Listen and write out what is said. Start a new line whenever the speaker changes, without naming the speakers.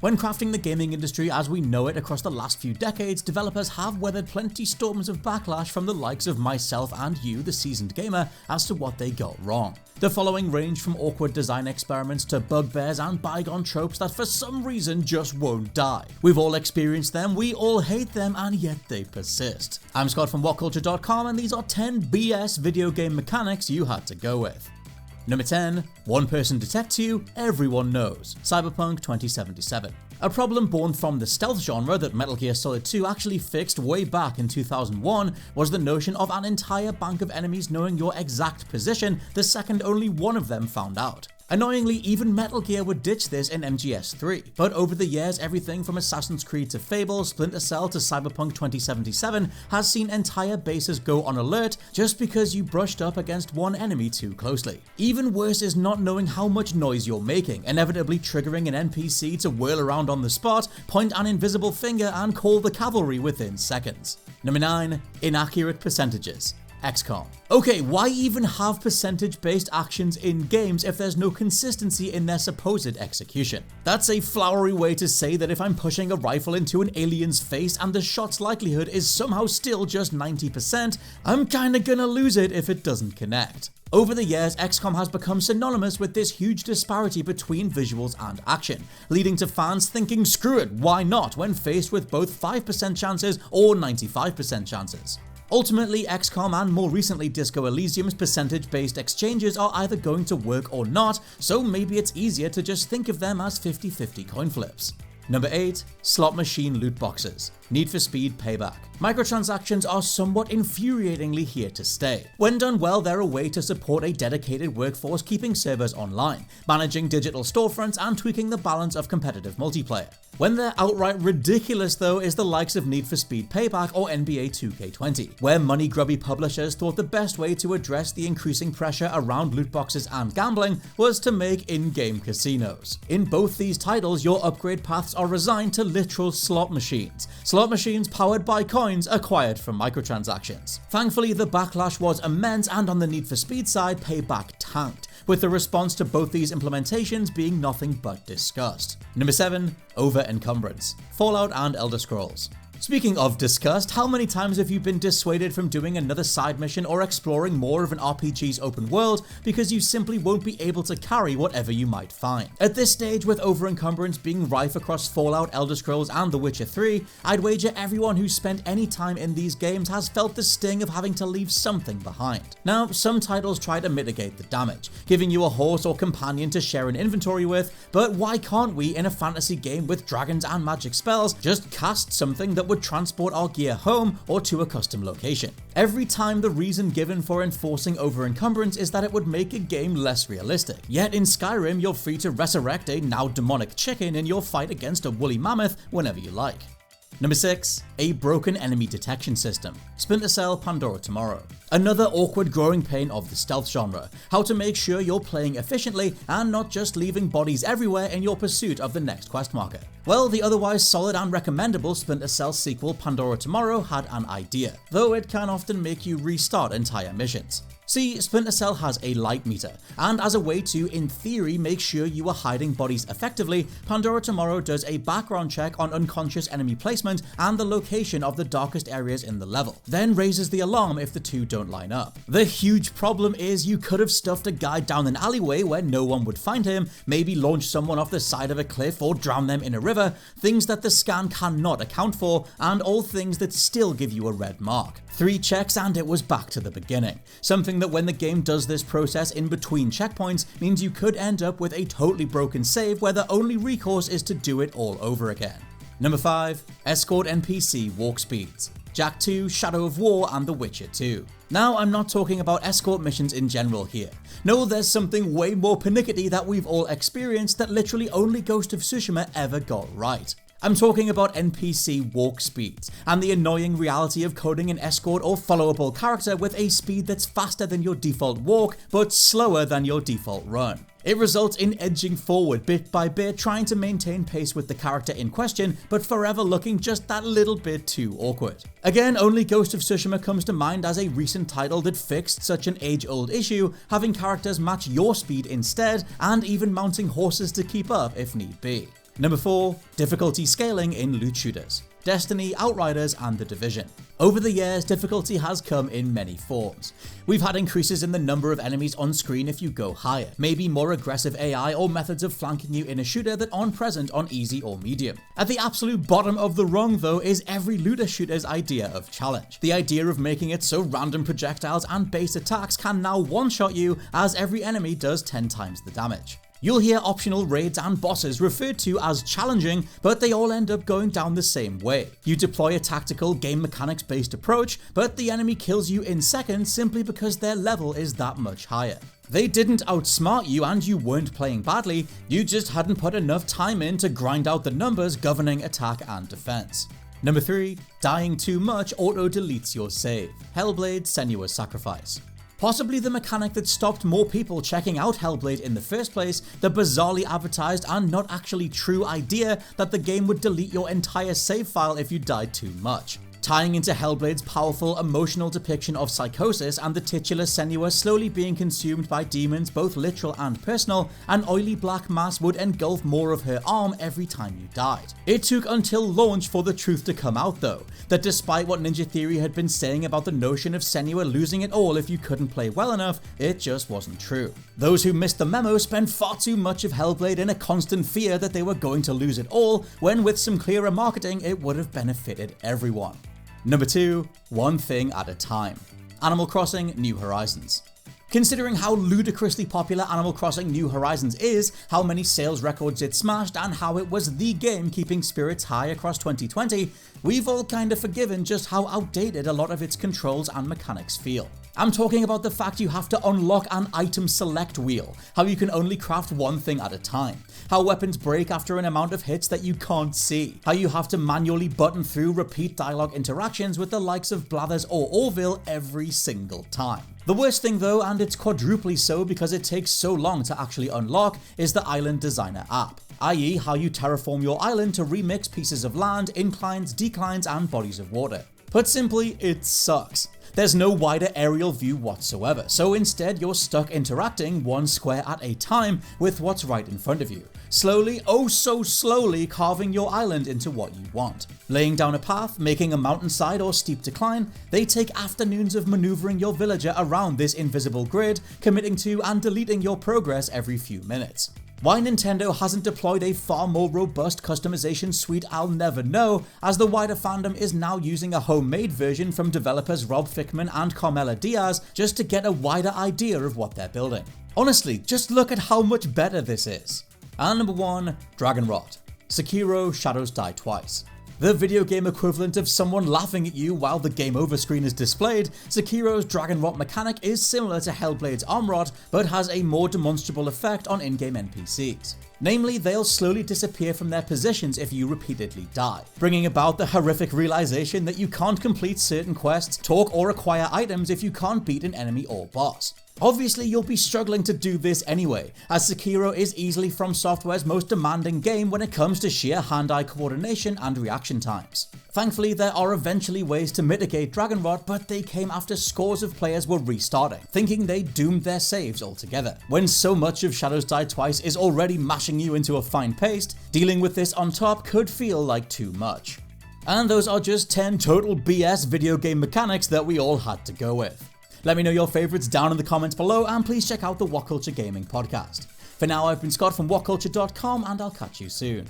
When crafting the gaming industry as we know it across the last few decades, developers have weathered plenty storms of backlash from the likes of myself and you, the seasoned gamer, as to what they got wrong. The following range from awkward design experiments to bugbears and bygone tropes that for some reason just won't die. We've all experienced them, we all hate them, and yet they persist. I'm Scott from WhatCulture.com, and these are 10 BS video game mechanics you had to go with. Number 10. One person detects you, everyone knows. Cyberpunk 2077. A problem born from the stealth genre that Metal Gear Solid 2 actually fixed way back in 2001 was the notion of an entire bank of enemies knowing your exact position the second only one of them found out. Annoyingly, even Metal Gear would ditch this in MGS3, but over the years everything from Assassin's Creed to Fable, Splinter Cell to Cyberpunk 2077 has seen entire bases go on alert just because you brushed up against one enemy too closely. Even worse is not knowing how much noise you're making, inevitably triggering an NPC to whirl around on the spot, point an invisible finger and call the cavalry within seconds. Number 9. Inaccurate percentages. XCOM. Okay, why even have percentage-based actions in games if there's no consistency in their supposed execution? That's a flowery way to say that if I'm pushing a rifle into an alien's face and the shot's likelihood is somehow still just 90%, I'm kinda gonna lose it if it doesn't connect. Over the years, XCOM has become synonymous with this huge disparity between visuals and action, leading to fans thinking screw it, why not, when faced with both 5% chances or 95% chances. Ultimately, XCOM and more recently Disco Elysium's percentage-based exchanges are either going to work or not, so maybe it's easier to just think of them as 50-50 coin flips. Number 8. Slot machine loot boxes. Need for Speed Payback. Microtransactions are somewhat infuriatingly here to stay. When done well, they're a way to support a dedicated workforce keeping servers online, managing digital storefronts and tweaking the balance of competitive multiplayer. When they're outright ridiculous though is the likes of Need for Speed Payback or NBA 2K20, where money-grubby publishers thought the best way to address the increasing pressure around loot boxes and gambling was to make in-game casinos. In both these titles, your upgrade paths are resigned to literal slot machines. Slot machines powered by coins acquired from microtransactions. Thankfully, the backlash was immense, and on the Need for Speed side, Payback tanked, with the response to both these implementations being nothing but disgust. Number 7. Overencumbrance. Fallout and Elder Scrolls. Speaking of disgust, how many times have you been dissuaded from doing another side mission or exploring more of an RPG's open world because you simply won't be able to carry whatever you might find? At this stage, with overencumbrance being rife across Fallout, Elder Scrolls, and The Witcher 3, I'd wager everyone who's spent any time in these games has felt the sting of having to leave something behind. Now, some titles try to mitigate the damage, giving you a horse or companion to share an inventory with, but why can't we, in a fantasy game with dragons and magic spells, just cast something that would transport our gear home or to a custom location? Every time the reason given for enforcing overencumbrance is that it would make a game less realistic. Yet in Skyrim, you're free to resurrect a now demonic chicken in your fight against a woolly mammoth whenever you like. Number 6. A broken enemy detection system. Splinter Cell Pandora Tomorrow. Another awkward growing pain of the stealth genre. How to make sure you're playing efficiently and not just leaving bodies everywhere in your pursuit of the next quest marker. Well, the otherwise solid and recommendable Splinter Cell sequel Pandora Tomorrow had an idea, though it can often make you restart entire missions. See, Splinter Cell has a light meter, and as a way to, in theory, make sure you are hiding bodies effectively, Pandora Tomorrow does a background check on unconscious enemy placement and the location of the darkest areas in the level, then raises the alarm if the two don't line up. The huge problem is you could have stuffed a guy down an alleyway where no one would find him, maybe launch someone off the side of a cliff or drown them in a river, things that the scan cannot account for, and all things that still give you a red mark. 3 checks and it was back to the beginning. Something that when the game does this process in between checkpoints means you could end up with a totally broken save where the only recourse is to do it all over again. Number 5. Escort NPC walk speeds. Jak 2, Shadow of War, and The Witcher 2. Now, I'm not talking about escort missions in general here. No, there's something way more pernickety that we've all experienced that literally only Ghost of Tsushima ever got right. I'm talking about NPC walk speeds, and the annoying reality of coding an escort or followable character with a speed that's faster than your default walk, but slower than your default run. It results in edging forward bit by bit, trying to maintain pace with the character in question, but forever looking just that little bit too awkward. Again, only Ghost of Tsushima comes to mind as a recent title that fixed such an age-old issue, having characters match your speed instead, and even mounting horses to keep up if need be. Number 4. Difficulty scaling in loot shooters. Destiny, Outriders, and The Division. Over the years, difficulty has come in many forms. We've had increases in the number of enemies on screen if you go higher, maybe more aggressive AI or methods of flanking you in a shooter that aren't present on easy or medium. At the absolute bottom of the rung though is every looter shooter's idea of challenge. The idea of making it so random projectiles and base attacks can now one-shot you as every enemy does 10 times the damage. You'll hear optional raids and bosses referred to as challenging, but they all end up going down the same way. You deploy a tactical game mechanics based approach, but the enemy kills you in seconds simply because their level is that much higher. They didn't outsmart you and you weren't playing badly, you just hadn't put enough time in to grind out the numbers governing attack and defense. Number 3. Dying too much auto-deletes your save. Hellblade: Senua's Sacrifice. Possibly the mechanic that stopped more people checking out Hellblade in the first place, the bizarrely advertised and not actually true idea that the game would delete your entire save file if you died too much. Tying into Hellblade's powerful emotional depiction of psychosis and the titular Senua slowly being consumed by demons, both literal and personal, an oily black mass would engulf more of her arm every time you died. It took until launch for the truth to come out though, that despite what Ninja Theory had been saying about the notion of Senua losing it all if you couldn't play well enough, it just wasn't true. Those who missed the memo spent far too much of Hellblade in a constant fear that they were going to lose it all, when with some clearer marketing it would have benefited everyone. Number 2. One thing at a time. Animal Crossing: New Horizons. Considering how ludicrously popular Animal Crossing New Horizons is, how many sales records it smashed, and how it was the game keeping spirits high across 2020, we've all kinda forgiven just how outdated a lot of its controls and mechanics feel. I'm talking about the fact you have to unlock an item select wheel, how you can only craft one thing at a time, how weapons break after an amount of hits that you can't see, how you have to manually button through repeat dialogue interactions with the likes of Blathers or Orville every single time. The worst thing though, and it's quadruply so because it takes so long to actually unlock, is the Island Designer app, i.e. how you terraform your island to remix pieces of land, inclines, declines, and bodies of water. Put simply, it sucks. There's no wider aerial view whatsoever, so instead you're stuck interacting one square at a time with what's right in front of you, slowly, oh so slowly, carving your island into what you want. Laying down a path, making a mountainside or steep decline, they take afternoons of maneuvering your villager around this invisible grid, committing to and deleting your progress every few minutes. Why Nintendo hasn't deployed a far more robust customization suite I'll never know, as the wider fandom is now using a homemade version from developers Rob Fickman and Carmela Diaz just to get a wider idea of what they're building. Honestly, just look at how much better this is. And number 1, Dragonrot. Sekiro: Shadows Die Twice. The video game equivalent of someone laughing at you while the game over screen is displayed, Sekiro's Dragonrot mechanic is similar to Hellblade's Armrot, but has a more demonstrable effect on in-game NPCs. Namely, they'll slowly disappear from their positions if you repeatedly die, bringing about the horrific realization that you can't complete certain quests, talk, or acquire items if you can't beat an enemy or boss. Obviously, you'll be struggling to do this anyway, as Sekiro is easily From Software's most demanding game when it comes to sheer hand-eye coordination and reaction times. Thankfully, there are eventually ways to mitigate Dragonrot, but they came after scores of players were restarting, thinking they doomed their saves altogether. When so much of Shadows Die Twice is already mashing you into a fine paste, dealing with this on top could feel like too much. And those are just 10 total BS video game mechanics that we all had to go with. Let me know your favourites down in the comments below, and please check out the WhatCulture Gaming Podcast. For now, I've been Scott from WhatCulture.com, and I'll catch you soon.